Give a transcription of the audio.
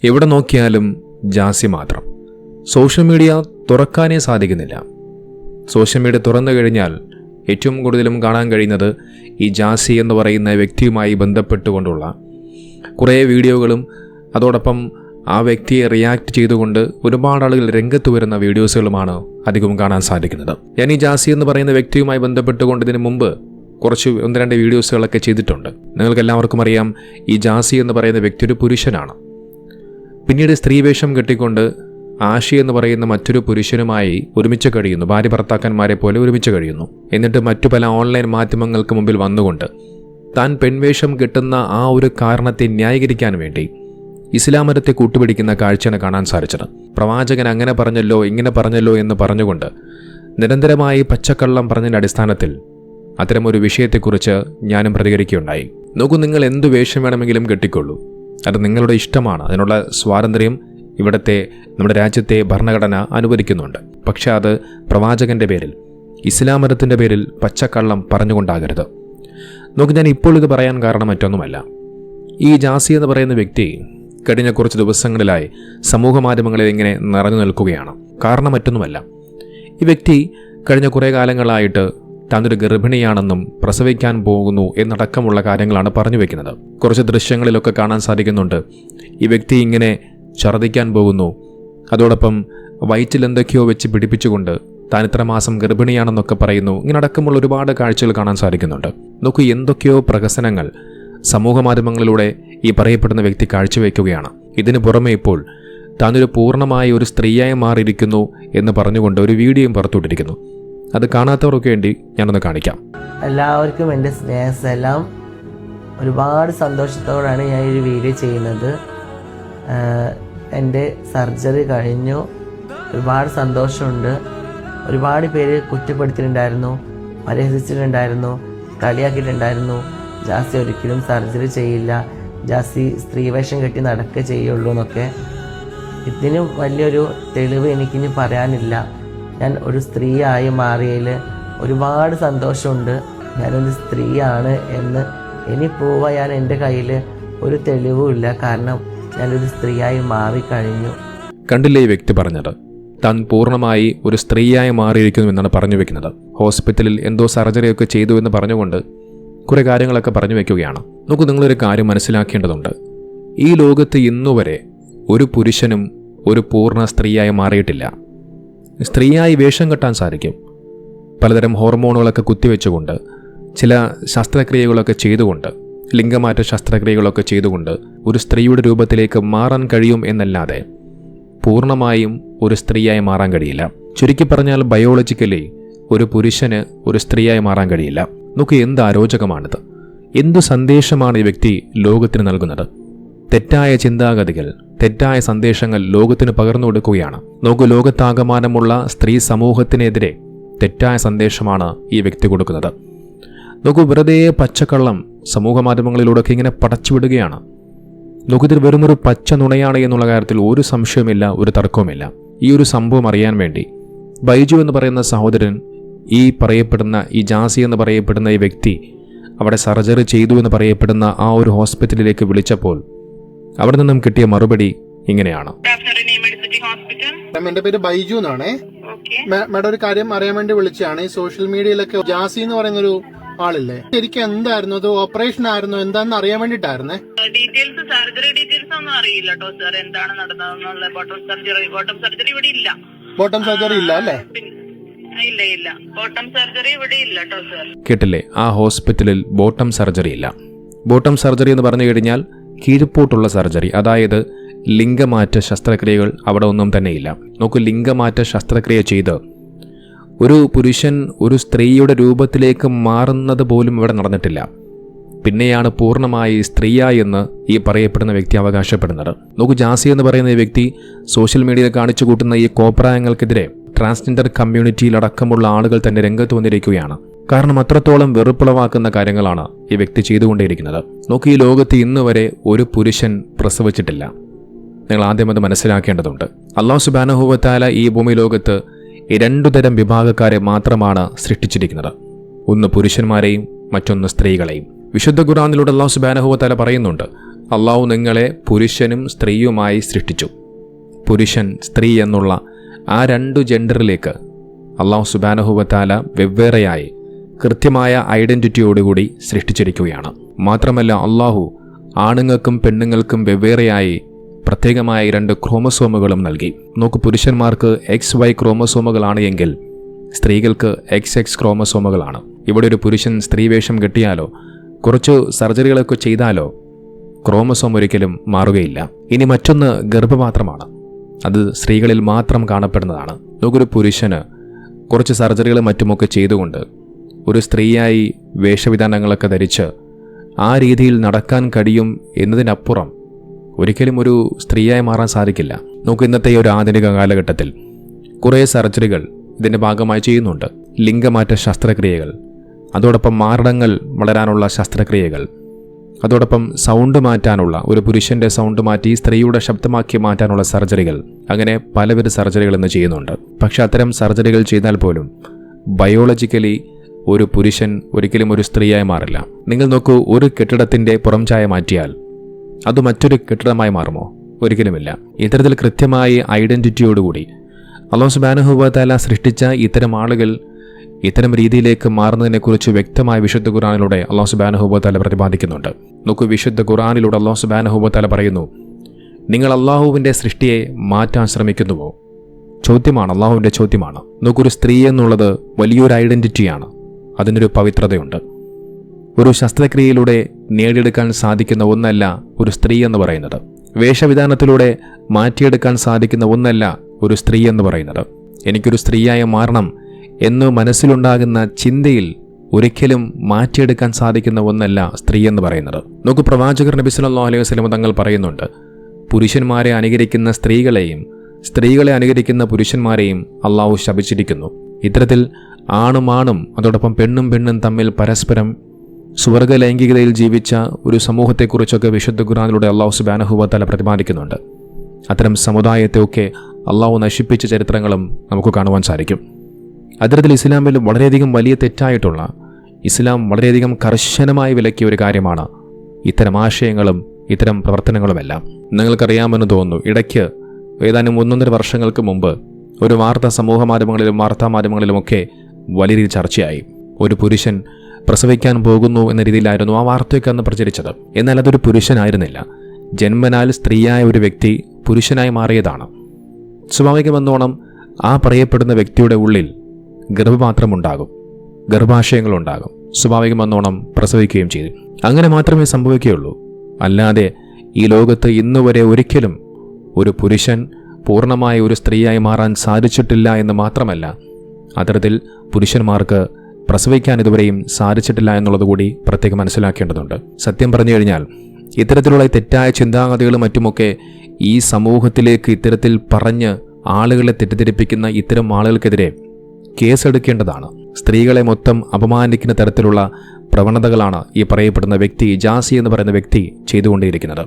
എവിടെ നോക്കിയാലും ജാസി മാത്രം. സോഷ്യൽ മീഡിയ തുറക്കാനേ സാധിക്കുന്നില്ല. സോഷ്യൽ മീഡിയ തുറന്നു കഴിഞ്ഞാൽ ഏറ്റവും കൂടുതലും കാണാൻ കഴിയുന്നത് ഈ ജാസി എന്ന് പറയുന്ന വ്യക്തിയുമായി ബന്ധപ്പെട്ടുകൊണ്ടുള്ള കുറേ വീഡിയോകളും അതോടൊപ്പം ആ വ്യക്തിയെ റിയാക്ട് ചെയ്തുകൊണ്ട് ഒരുപാട് ആളുകൾ രംഗത്ത് വരുന്ന വീഡിയോസുകളുമാണ് അധികവും കാണാൻ സാധിക്കുന്നത്. ഞാൻ ഈ ജാസി എന്ന് പറയുന്ന വ്യക്തിയുമായി ബന്ധപ്പെട്ടുകൊണ്ട് ഇതിനു മുമ്പ് കുറച്ച് 1-2 വീഡിയോസുകളൊക്കെ ചെയ്തിട്ടുണ്ട്. നിങ്ങൾക്ക് എല്ലാവർക്കും അറിയാം, ഈ ജാസി എന്ന് പറയുന്ന വ്യക്തി ഒരു പുരുഷനാണ്. പിന്നീട് സ്ത്രീവേഷം കെട്ടിക്കൊണ്ട് ആഷി എന്ന് പറയുന്ന മറ്റൊരു പുരുഷനുമായി ഒരുമിച്ച് കഴിയുന്നു. ഭാര്യ ഭർത്താക്കന്മാരെ പോലെ ഒരുമിച്ച് കഴിയുന്നു. എന്നിട്ട് മറ്റു പല ഓൺലൈൻ മാധ്യമങ്ങൾക്ക് മുമ്പിൽ വന്നുകൊണ്ട് താൻ പെൺവേഷം കിട്ടുന്ന ആ ഒരു കാരണത്തെ ന്യായീകരിക്കാൻ വേണ്ടി ഇസ്ലാം മതത്തെ കൂട്ടുപിടിക്കുന്ന കാഴ്ചയാണ് കാണാൻ സാധിച്ചത്. പ്രവാചകൻ അങ്ങനെ പറഞ്ഞല്ലോ ഇങ്ങനെ പറഞ്ഞല്ലോ എന്ന് പറഞ്ഞുകൊണ്ട് നിരന്തരമായി പച്ചക്കള്ളം പറഞ്ഞതിൻ്റെ അടിസ്ഥാനത്തിൽ അത്തരമൊരു വിഷയത്തെക്കുറിച്ച് ഞാനും പ്രതികരിക്കുകയുണ്ടായി. നോക്കൂ, നിങ്ങൾ എന്തു വേഷം വേണമെങ്കിലും കെട്ടിക്കൊള്ളൂ, അത് നിങ്ങളുടെ ഇഷ്ടമാണ്. അതിനുള്ള സ്വാതന്ത്ര്യം നമ്മുടെ രാജ്യത്തെ ഭരണഘടന അനുവദിക്കുന്നുണ്ട്. പക്ഷെ അത് പ്രവാചകന്റെ പേരിൽ, ഇസ്ലാം മതത്തിൻ്റെ പേരിൽ പച്ചക്കള്ളം പറഞ്ഞുകൊണ്ടാകരുത്. നോക്കൂ, ഞാൻ ഇപ്പോൾ ഇത് പറയാൻ കാരണം മറ്റൊന്നുമല്ല. ഈ ജാസി എന്ന് പറയുന്ന വ്യക്തി കഴിഞ്ഞ കുറച്ച് ദിവസങ്ങളിലായി സമൂഹ മാധ്യമങ്ങളിൽ ഇങ്ങനെ നിറഞ്ഞു നിൽക്കുകയാണ്. കാരണം മറ്റൊന്നുമല്ല, ഈ വ്യക്തി കഴിഞ്ഞ കുറേ കാലങ്ങളായിട്ട് താനൊരു ഗർഭിണിയാണെന്നും പ്രസവിക്കാൻ പോകുന്നു എന്നടക്കമുള്ള കാര്യങ്ങളാണ് പറഞ്ഞു വെക്കുന്നത്. കുറച്ച് ദൃശ്യങ്ങളിലൊക്കെ കാണാൻ സാധിക്കുന്നുണ്ട് ഈ വ്യക്തി ഇങ്ങനെ ഛർദ്ദിക്കാൻ പോകുന്നു, അതോടൊപ്പം വയറ്റിൽ എന്തൊക്കെയോ വെച്ച് പിടിപ്പിച്ചുകൊണ്ട് താൻ ഇത്ര മാസം ഗർഭിണിയാണെന്നൊക്കെ പറയുന്നു. ഇങ്ങനെ അടക്കമുള്ള ഒരുപാട് കാഴ്ചകൾ കാണാൻ സാധിക്കുന്നുണ്ട്. നോക്കൂ, എന്തൊക്കെയോ പ്രഹസനങ്ങൾ സമൂഹ മാധ്യമങ്ങളിലൂടെ ഈ പറയപ്പെടുന്ന വ്യക്തി കാഴ്ചവെക്കുകയാണ്. ഇതിനു പുറമെ ഇപ്പോൾ താനൊരു പൂർണ്ണമായ ഒരു സ്ത്രീയായി മാറിയിരിക്കുന്നു എന്ന് പറഞ്ഞുകൊണ്ട് ഒരു വീഡിയോയും പുറത്തുവിട്ടിരിക്കുന്നു. അത് കാണാത്തവർക്ക് വേണ്ടി ഞാനൊന്ന് കാണിക്കാം. എല്ലാവർക്കും എൻ്റെ സ്നേഹസലാം. ഒരുപാട് സന്തോഷത്തോടാണ് ഞാൻ ഈ വീഡിയോ ചെയ്യുന്നത്. എൻ്റെ സർജറി കഴിഞ്ഞു. ഒരുപാട് സന്തോഷമുണ്ട്. ഒരുപാട് പേര് കുറ്റപ്പെടുത്തിയിട്ടുണ്ടായിരുന്നു, പരിഹസിച്ചിട്ടുണ്ടായിരുന്നു, കളിയാക്കിയിട്ടുണ്ടായിരുന്നു. ജാസി ഒരിക്കലും സർജറി ചെയ്യില്ല, ജാസി സ്ത്രീവേഷം കെട്ടി നടക്കുക ചെയ്യുള്ളൂ എന്നൊക്കെ. ഇതിന് വലിയൊരു തെളിവ് എനിക്കിനി പറയാനില്ല. ഞാൻ ഒരു സ്ത്രീയായി മാറിയതിൽ ഒരുപാട് സന്തോഷമുണ്ട്. ഞാനൊരു സ്ത്രീയാണ് എന്ന് ഇനി പ്രൂവ് ചെയ്യാൻ എൻ്റെ കയ്യിൽ ഒരു തെളിവുമില്ല. കാരണം ഞാനൊരു സ്ത്രീയായി മാറിക്കഴിഞ്ഞു. കണ്ടില്ലേ ഈ വ്യക്തി പറഞ്ഞത്? താൻ പൂർണ്ണമായി ഒരു സ്ത്രീയായി മാറിയിരിക്കുന്നു എന്നാണ് പറഞ്ഞു വെക്കുന്നത്. ഹോസ്പിറ്റലിൽ എന്തോ സർജറിയൊക്കെ ചെയ്തു എന്ന് പറഞ്ഞുകൊണ്ട് കുറേ കാര്യങ്ങളൊക്കെ പറഞ്ഞു വെക്കുകയാണ്. നോക്കൂ, നിങ്ങളൊരു കാര്യം മനസ്സിലാക്കേണ്ടതുണ്ട്. ഈ ലോകത്ത് ഇന്നുവരെ ഒരു പുരുഷനും ഒരു പൂർണ്ണ സ്ത്രീയായി മാറിയിട്ടില്ല. സ്ത്രീയായി വേഷം കെട്ടാൻ സാധിക്കും. പലതരം ഹോർമോണുകളൊക്കെ കുത്തിവെച്ചുകൊണ്ട്, ചില ശസ്ത്രക്രിയകളൊക്കെ ചെയ്തുകൊണ്ട്, ലിംഗമാറ്റ ശസ്ത്രക്രിയകളൊക്കെ ചെയ്തുകൊണ്ട് ഒരു സ്ത്രീയുടെ രൂപത്തിലേക്ക് മാറാൻ കഴിയും എന്നല്ലാതെ പൂർണ്ണമായും ഒരു സ്ത്രീയായി മാറാൻ കഴിയില്ല. ചുരുക്കി പറഞ്ഞാൽ ബയോളജിക്കലി ഒരു പുരുഷന് ഒരു സ്ത്രീയായി മാറാൻ കഴിയില്ല. നോക്കൂ, എന്ത് അരോചകമാണിത്! എന്തു സന്ദേശമാണ് ഈ വ്യക്തി ലോകത്തിന് നൽകുന്നത്? തെറ്റായ ചിന്താഗതികൾ, തെറ്റായ സന്ദേശങ്ങൾ ലോകത്തിന് പകർന്നു കൊടുക്കുകയാണ്. നോക്കൂ, ലോകത്താകമാനമുള്ള സ്ത്രീ സമൂഹത്തിനെതിരെ തെറ്റായ സന്ദേശമാണ് ഈ വ്യക്തി കൊടുക്കുന്നത്. നോക്കൂ, വെറുതെ പച്ചക്കള്ളം സമൂഹ മാധ്യമങ്ങളിലൂടെയൊക്കെ ഇങ്ങനെ പടച്ചുവിടുകയാണ്. നോക്കൂ, ഇതിൽ വെറുമൊരു പച്ച നുണയാണ് എന്നുള്ള കാര്യത്തിൽ ഒരു സംശയവുമില്ല, ഒരു തർക്കവുമില്ല. ഈ ഒരു സംഭവം അറിയാൻ വേണ്ടി ബൈജു എന്ന് പറയുന്ന സഹോദരൻ ഈ ജാസി എന്ന് പറയപ്പെടുന്ന ഈ വ്യക്തി അവിടെ സർജറി ചെയ്തു എന്ന് പറയപ്പെടുന്ന ആ ഒരു ഹോസ്പിറ്റലിലേക്ക് വിളിച്ചപ്പോൾ അവിടെ നിന്നും കിട്ടിയ മറുപടി ഇങ്ങനെയാണ്. എന്റെ പേര് ബൈജു എന്നാണ്. മാഡം, ഒരു കാര്യം അറിയാൻ വേണ്ടി വിളിച്ചാണ്. ഈ സോഷ്യൽ മീഡിയയിലൊക്കെ ജാസി എന്ന് പറയുന്നൊരു ആളില്ലേ, ശരിക്കും എന്തായിരുന്നു അത്? ഓപ്പറേഷൻ ആയിരുന്നു, എന്താണെന്ന് അറിയാൻ വേണ്ടിട്ടായിരുന്നേ. ഡീറ്റെയിൽസ്, സർജറി ഡീറ്റെയിൽസ് ഒന്നും അറിയില്ല കേട്ടോ സാർ, എന്താണ് നടന്നതെന്നുള്ള. ബോട്ടം സർജറി ഇവിടെ ഇല്ല. ബോട്ടം സർജറി ഇല്ല അല്ലേ? ഇല്ല, ബോട്ടം സർജറി ഇവിടെ ഇല്ല കേട്ടോ സാർ. കേട്ടില്ലേ, ആ ഹോസ്പിറ്റലിൽ ബോട്ടം സർജറി ഇല്ല. ബോട്ടം സർജറി എന്ന് പറഞ്ഞു കഴിഞ്ഞാൽ കീഴ്പോട്ടുള്ള സർജറി, അതായത് ലിംഗമാറ്റ ശസ്ത്രക്രിയകൾ അവിടെ ഒന്നും തന്നെയില്ല. നോക്കൂ, ലിംഗമാറ്റ ശസ്ത്രക്രിയ ചെയ്ത് ഒരു പുരുഷൻ ഒരു സ്ത്രീയുടെ രൂപത്തിലേക്ക് മാറുന്നത് പോലും ഇവിടെ നടന്നിട്ടില്ല. പിന്നെയാണ് പൂർണ്ണമായി സ്ത്രീയായി എന്ന് ഈ പറയപ്പെടുന്ന വ്യക്തി അവകാശപ്പെടുന്നത്. നോക്കൂ, ജാസി എന്ന് പറയുന്ന ഈ വ്യക്തി സോഷ്യൽ മീഡിയയിൽ കാണിച്ചു കൂട്ടുന്ന ഈ കോപ്രായങ്ങൾക്കെതിരെ ട്രാൻസ്ജെൻഡർ കമ്മ്യൂണിറ്റിയിലടക്കമുള്ള ആളുകൾ തന്നെ രംഗത്ത് വന്നിരിക്കുകയാണ്. കാരണം അത്രത്തോളം വെറുപ്പുളവാക്കുന്ന കാര്യങ്ങളാണ് ഈ വ്യക്തി ചെയ്തുകൊണ്ടേയിരിക്കുന്നത്. നോക്കൂ, ഈ ലോകത്ത് ഇന്ന് വരെ ഒരു പുരുഷൻ പ്രസവിച്ചിട്ടില്ല. നിങ്ങൾ ആദ്യം അത് മനസ്സിലാക്കേണ്ടതുണ്ട്. അല്ലാഹു സുബ്ഹാനഹു വ തആല ഈ ഭൂമി ലോകത്ത് 2 തരം വിഭാഗക്കാരെ മാത്രമാണ് സൃഷ്ടിച്ചിരിക്കുന്നത്. ഒന്ന് പുരുഷന്മാരെയും മറ്റൊന്ന് സ്ത്രീകളെയും. വിശുദ്ധ ഖുർആനിലൂടെ അല്ലാഹു സുബ്ഹാനഹു വ തആല പറയുന്നുണ്ട്, അള്ളാഹു നിങ്ങളെ പുരുഷനും സ്ത്രീയുമായി സൃഷ്ടിച്ചു. പുരുഷൻ സ്ത്രീ എന്നുള്ള ആ 2 ജെൻഡറിലേക്ക് അള്ളാഹു സുബ്ഹാനഹു വ തആല വെവ്വേറെയായി കൃത്യമായ ഐഡന്റിറ്റിയോടുകൂടി സൃഷ്ടിച്ചിരിക്കുകയാണ്. മാത്രമല്ല അള്ളാഹു ആണുങ്ങൾക്കും പെണ്ണുങ്ങൾക്കും വെവ്വേറെയായി പ്രത്യേകമായ 2 ക്രോമസോമുകളും നൽകി. നോക്കൂ, പുരുഷന്മാർക്ക് XY ക്രോമസോമുകളാണ് എങ്കിൽ സ്ത്രീകൾക്ക് XX ക്രോമസോമുകളാണ്. ഇവിടെ ഒരു പുരുഷൻ സ്ത്രീവേഷം കെട്ടിയാലോ കുറച്ച് സർജറികളൊക്കെ ചെയ്താലോ ക്രോമസോം ഒരിക്കലും മാറുകയില്ല. ഇനി മറ്റൊന്ന് ഗർഭപാത്രമാണ്. അത് സ്ത്രീകളിൽ മാത്രം കാണപ്പെടുന്നതാണ്. നോക്കൊരു പുരുഷന് കുറച്ച് സർജറികൾ മറ്റുമൊക്കെ ചെയ്തുകൊണ്ട് ഒരു സ്ത്രീയായി വേഷവിധാനങ്ങളൊക്കെ ധരിച്ച് ആ രീതിയിൽ നടക്കാൻ കഴിയും എന്നതിനപ്പുറം ഒരിക്കലും ഒരു സ്ത്രീയായി മാറാൻ സാധിക്കില്ല. നമുക്ക് ഇന്നത്തെ ഒരു ആധുനിക കാലഘട്ടത്തിൽ കുറേ സർജറികൾ ഇതിൻ്റെ ഭാഗമായി ചെയ്യുന്നുണ്ട്. ലിംഗമാറ്റ ശസ്ത്രക്രിയകൾ, അതോടൊപ്പം മാരടങ്ങൾ വളരാനുള്ള ശസ്ത്രക്രിയകൾ, അതോടൊപ്പം സൗണ്ട് മാറ്റാനുള്ള, ഒരു പുരുഷൻ്റെ സൗണ്ട് മാറ്റി സ്ത്രീയുടെ ശബ്ദമാക്കി മാറ്റാനുള്ള സർജറികൾ, അങ്ങനെ പലവിധ സർജറികൾ ഇന്ന് ചെയ്യുന്നുണ്ട്. പക്ഷെ അത്തരം സർജറികൾ ചെയ്താൽ പോലും ബയോളജിക്കലി ഒരു പുരുഷൻ ഒരിക്കലും ഒരു സ്ത്രീയായി മാറില്ല. നിങ്ങൾ നോക്കൂ, ഒരു കെട്ടിടത്തിൻ്റെ പുറംചായ മാറ്റിയാൽ അത് മറ്റൊരു കെട്ടിടമായി മാറുമോ? ഒരിക്കലുമില്ല. ഇത്തരത്തിൽ കൃത്യമായി ഐഡന്റിറ്റിയോടുകൂടി അല്ലാഹു സുബ്ഹാനഹു വ തആല സൃഷ്ടിച്ച ഇത്തരം ആളുകൾ ഇത്തരം രീതിയിലേക്ക് മാറുന്നതിനെക്കുറിച്ച് വ്യക്തമായ വിശുദ്ധ ഖുർആനിലൂടെ അല്ലാഹു സുബ്ഹാനഹു വ തആല പ്രതിപാദിക്കുന്നുണ്ട്. നോക്കൂ, വിശുദ്ധ ഖുർആനിലൂടെ അല്ലാഹു സുബ്ഹാനഹു വ തആല പറയുന്നു, നിങ്ങൾ അല്ലാഹുവിൻ്റെ സൃഷ്ടിയെ മാറ്റാൻ ശ്രമിക്കുന്നുവോ? ചോദ്യമാണ്, അല്ലാഹുവിൻ്റെ ചോദ്യമാണ്. നോക്കൂ, ഒരു സ്ത്രീ എന്നുള്ളത് വലിയൊരു ഐഡന്റിറ്റിയാണ്. അതിനൊരു പവിത്രതയുണ്ട്. ഒരു ശസ്ത്രക്രിയയിലൂടെ നേടിയെടുക്കാൻ സാധിക്കുന്ന ഒന്നല്ല ഒരു സ്ത്രീ എന്ന് പറയുന്നത്. വേഷവിധാനത്തിലൂടെ മാറ്റിയെടുക്കാൻ സാധിക്കുന്ന ഒന്നല്ല ഒരു സ്ത്രീ എന്ന് പറയുന്നത്. എനിക്കൊരു സ്ത്രീയായി മാറണം എന്ന് മനസ്സിലുണ്ടാകുന്ന ചിന്തയിൽ ഒരിക്കലും മാറ്റിയെടുക്കാൻ സാധിക്കുന്ന ഒന്നല്ല സ്ത്രീ എന്ന് പറയുന്നത്. നോക്കൂ, പ്രവാചകർ നബി സല്ലല്ലാഹു അലൈഹി വസല്ലം തങ്ങൾ പറയുന്നുണ്ട്, പുരുഷന്മാരെ അനുകരിക്കുന്ന സ്ത്രീകളെയും സ്ത്രീകളെ അനുകരിക്കുന്ന പുരുഷന്മാരെയും അള്ളാഹു ശപിച്ചിരിക്കുന്നു. ഇത്തരത്തിൽ ആണും അതോടൊപ്പം പെണ്ണും തമ്മിൽ പരസ്പരം സ്വർഗ ലൈംഗികതയിൽ ജീവിച്ച ഒരു സമൂഹത്തെക്കുറിച്ചൊക്കെ വിശുദ്ധ ഖുർആനിലൂടെ അല്ലാഹു സുബ്ഹാനഹു വ തആല പ്രതിപാദിക്കുന്നുണ്ട്. അത്തരം സമുദായത്തെയൊക്കെ അള്ളാഹു നശിപ്പിച്ച ചരിത്രങ്ങളും നമുക്ക് കാണുവാൻ സാധിക്കും. അത്തരത്തിൽ ഇസ്ലാമിൽ വളരെയധികം വലിയ തെറ്റായിട്ടുള്ള, ഇസ്ലാം വളരെയധികം കർശനമായി വിലക്കിയ ഒരു കാര്യമാണ് ഇത്തരം ആശയങ്ങളും ഇത്തരം പ്രവർത്തനങ്ങളുമെല്ലാം. നിങ്ങൾക്കറിയാമെന്ന് തോന്നുന്നു, ഇടയ്ക്ക് ഏതാനും 1-1.5 വർഷങ്ങൾക്ക് മുമ്പ് ഒരു വാർത്ത സമൂഹ മാധ്യമങ്ങളിലും വാർത്താമാധ്യമങ്ങളിലുമൊക്കെ വലിയ രീതിയിൽ ചർച്ചയായി. ഒരു പുരുഷൻ പ്രസവിക്കാൻ പോകുന്നു എന്ന രീതിയിലായിരുന്നു ആ വാർത്തയൊക്കെ അന്ന് പ്രചരിച്ചത്. എന്നാൽ അതൊരു പുരുഷനായിരുന്നില്ല. ജന്മനാൽ സ്ത്രീയായ ഒരു വ്യക്തി പുരുഷനായി മാറിയതാണ്. സ്വാഭാവികമെന്നോണം ആ പറയപ്പെടുന്ന വ്യക്തിയുടെ ഉള്ളിൽ ഗർഭപാത്രമുണ്ടാകും, ഗർഭാശയങ്ങളുണ്ടാകും. സ്വാഭാവികമെന്നോണം പ്രസവിക്കുകയും ചെയ്തു. അങ്ങനെ മാത്രമേ സംഭവിക്കുകയുള്ളൂ. അല്ലാതെ ഈ ലോകത്ത് ഇന്നുവരെ ഒരിക്കലും ഒരു പുരുഷൻ പൂർണ്ണമായ ഒരു സ്ത്രീയായി മാറാൻ സാധിച്ചിട്ടില്ല എന്ന് മാത്രമല്ല, അത്തരത്തിൽ പുരുഷന്മാർക്ക് പ്രസവിക്കാൻ ഇതുവരെയും സാധിച്ചിട്ടില്ല എന്നുള്ളതുകൂടി പ്രത്യേകം മനസ്സിലാക്കേണ്ടതുണ്ട്. സത്യം പറഞ്ഞു കഴിഞ്ഞാൽ ഇത്തരത്തിലുള്ള തെറ്റായ ചിന്താഗതികളും മറ്റുമൊക്കെ ഈ സമൂഹത്തിലേക്ക് ഇത്തരത്തിൽ പറഞ്ഞ് ആളുകളെ തെറ്റിദ്ധരിപ്പിക്കുന്ന ഇത്തരം ആളുകൾക്കെതിരെ കേസെടുക്കേണ്ടതാണ്. സ്ത്രീകളെ മൊത്തം അപമാനിക്കുന്ന തരത്തിലുള്ള പ്രവണതകളാണ് ഈ പറയപ്പെടുന്ന വ്യക്തി, ജാസി എന്ന് പറയുന്ന വ്യക്തി ചെയ്തുകൊണ്ടേയിരിക്കുന്നത്.